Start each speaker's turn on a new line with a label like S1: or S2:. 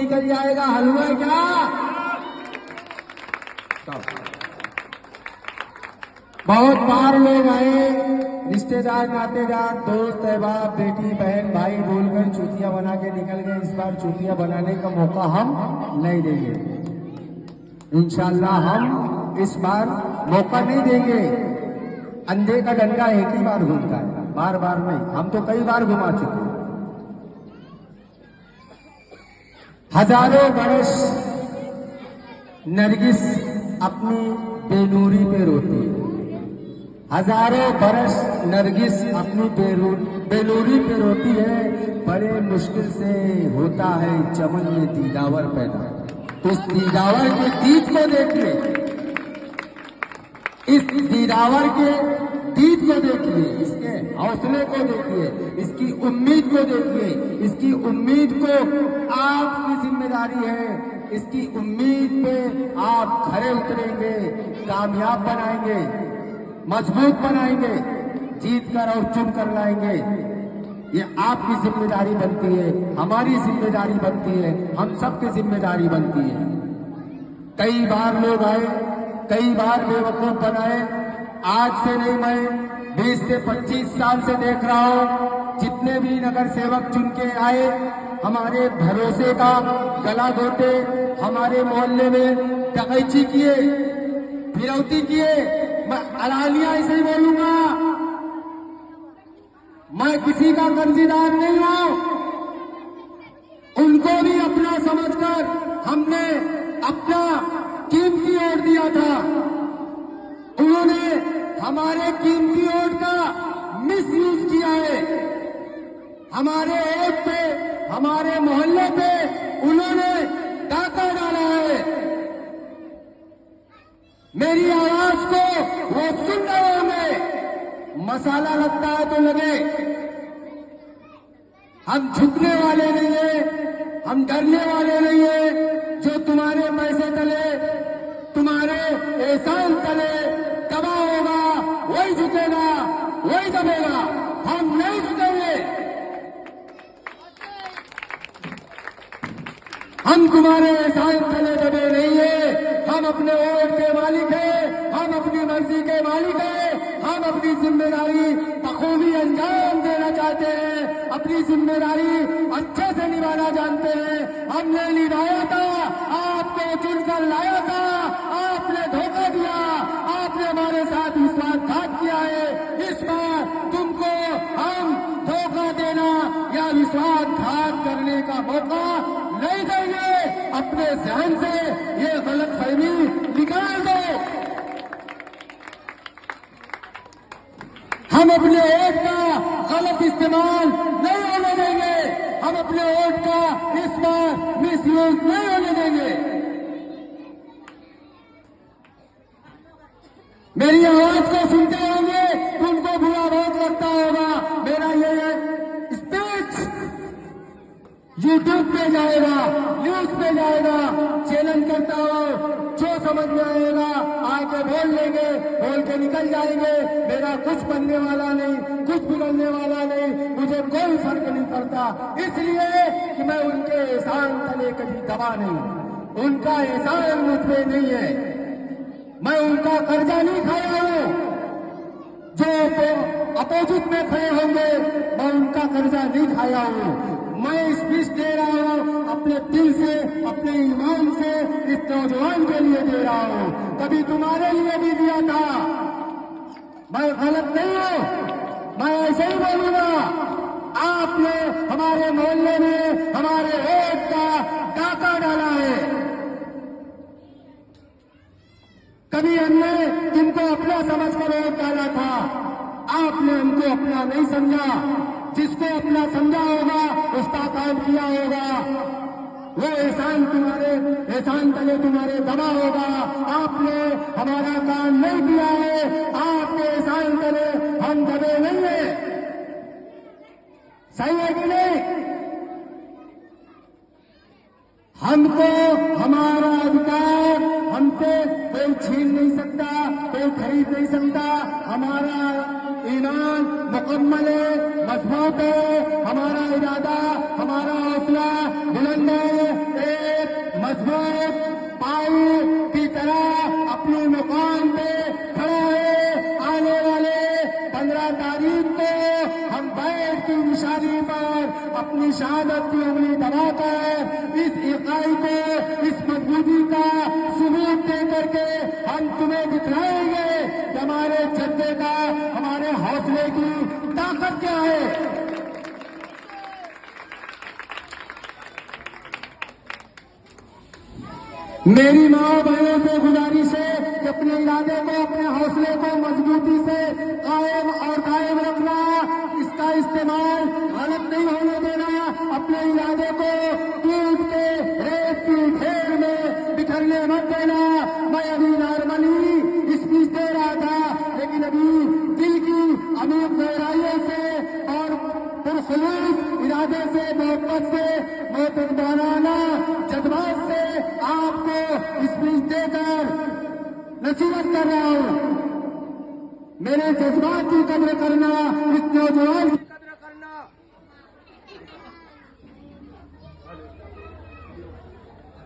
S1: निकल जाएगा। हलवा क्या? बहुत बार लोग आए, रिश्तेदार, नातेदार, दोस्त, अहबाब, बेटी, बहन, भाई बोलकर चूतिया बना के निकल गए। इस बार चूतिया बनाने का मौका हम नहीं देंगे। इंशाल्लाह हम इस बार मौका नहीं देंगे। अंधे का डंडा एक ही बार घूमता है, बार बार नहीं। हम तो कई बार घुमा चुके हैं। हजारों बरस नरगिस अपनी बेनूरी पे रोती है। हजारों बरस नरगिस अपनी बेनूरी पे रोती है। बड़े मुश्किल से होता है चमन में दीदावर पैदा। इस दीदावर के दीद को देखिए, इस दीदावर के दीद को देखिए, इसके हौसले को देखिए, इसकी उम्मीद को देखिए। इसकी उम्मीद को आपकी जिम्मेदारी है। इसकी उम्मीद पे आप खरे उतरेंगे, कामयाब बनाएंगे, मजबूत बनाएंगे, जीत कर और चुन कर लाएंगे। ये आपकी जिम्मेदारी बनती है, हमारी जिम्मेदारी बनती है, हम सबकी जिम्मेदारी बनती है। कई बार लोग आए, कई बार बेवकूफ बनाए। आज से नहीं, मैं 20 से 25 साल से देख रहा हूं, जितने भी नगर सेवक चुन के आए, हमारे भरोसे का गला घोटे, हमारे मोहल्ले में डकैती किए, फिरौती किए। मैं अलानिया ऐसे ही बोलूंगा, मैं किसी का कर्जदार नहीं हूं। उनको भी अपना समझकर हमने अपना कीमती वोट दिया था। उन्होंने हमारे कीमती वोट का मिसयूज किया है। हमारे वोट पे, हमारे मोहल्ले पे उन्होंने डाका डाला है। मेरी आवाज को वो सुन रहे होंगे। मसाला लगता है तो लगे। हम झुकने वाले नहीं है, हम डरने वाले नहीं है। जो तुम्हारे पैसे तले, तुम्हारे एहसान तले दबा होगा, वही झुकेगा, वही दबेगा। हम नहीं झुकेंगे। हम तुम्हारे एहसान तले दबे नहीं है। हम अपने वोट के मालिक हैं, हम अपनी मर्जी के मालिक हैं। हम अपनी जिम्मेदारी बखूबी अंजाम देना चाहते हैं, अपनी जिम्मेदारी अच्छे से निभाना जानते हैं। हमने निभाया था, आपको चुनकर लाया था, आपने धोखा दिया, आपने हमारे साथ विश्वासघात किया है। इस बार तुमको हम धोखा देना या विश्वासघात करने का मौका नहीं देंगे। अपने ध्यान से ये गलतफहमी निकाल दो। हम अपने वोट का गलत इस्तेमाल नहीं होने देंगे। हम अपने वोट का इस बार मिसयूज नहीं होने देंगे। मेरी आवाज को सुनते होंगे तो उनको बुरा बहुत लगता होगा। मेरा ये स्पीच यूट्यूब पे जाएगा, न्यूज पे जाएगा। चैलेंज करता हूं, जो समझ में आएगा आके बोल लेंगे, बोल के निकल जाएंगे। मेरा कुछ बनने वाला नहीं, कुछ बिगड़ने वाला नहीं, मुझे कोई फर्क नहीं पड़ता। इसलिए कि मैं उनके एहसान तले कभी दबा नहीं। उनका एहसान मुझ पे नहीं है। मैं उनका कर्जा नहीं खाया हूं। जो अपोजिट में खड़े होंगे, मैं उनका कर्जा नहीं खाया हूं। मैं स्पीच दे रहा हूं अपने दिल से, अपने ईमान से, इस नौजवान के लिए दे रहा हूं। कभी तुम्हारे लिए भी दिया था। मैं गलत नहीं हूं, मैं ऐसे ही बोलूंगा। आपने हमारे मोहल्ले में हमारे वोट का डाका डाला है। कभी हमने तुमको अपना समझकर वोट डाला था, आपने हमको अपना नहीं समझा। जिसको अपना समझा होगा उसका काम किया होगा। वो एहसान तुम्हारे एहसान तले तुम्हारे दबा होगा। आपने हमारा काम नहीं किया है, आपके एहसान तले हम दबे नहीं है। सही है कि नहीं? हमको हमारा अधिकार हमसे कोई छीन नहीं सकता, कोई खरीद नहीं सकता। हमारा ईमान मुकम्मल है, मजबूत है। हमारा इरादा, हमारा हौसला बुलंद है। शहादत की उंगली दबाकर इस इकाई को, इस मजबूती का सबूत दे करके हम तुम्हें दिखलाएंगे कि हमारे जज्बे का, हमारे हौसले की ताकत क्या है। मेरी माँ बहनों से गुजारिश है कि अपने इरादे को, अपने हौसले को मजबूती से कायम और कायम रखना, इसका इस्तेमाल गलत नहीं होने देना, अपने इरादे को टूट के रेत की ढेर में बिखरने मत देना। मैं अभी नॉर्मली स्पीच दे रहा था, लेकिन अभी दिल की अमीर गहराइयों से और पुरखुलूस इरादे से, मोहब्बत से, मोहतरमाना जज्बात से आपको स्पीच देकर नसीहत कर रहा हूं। मेरे जज्बात की कदर करना, इस नौजवान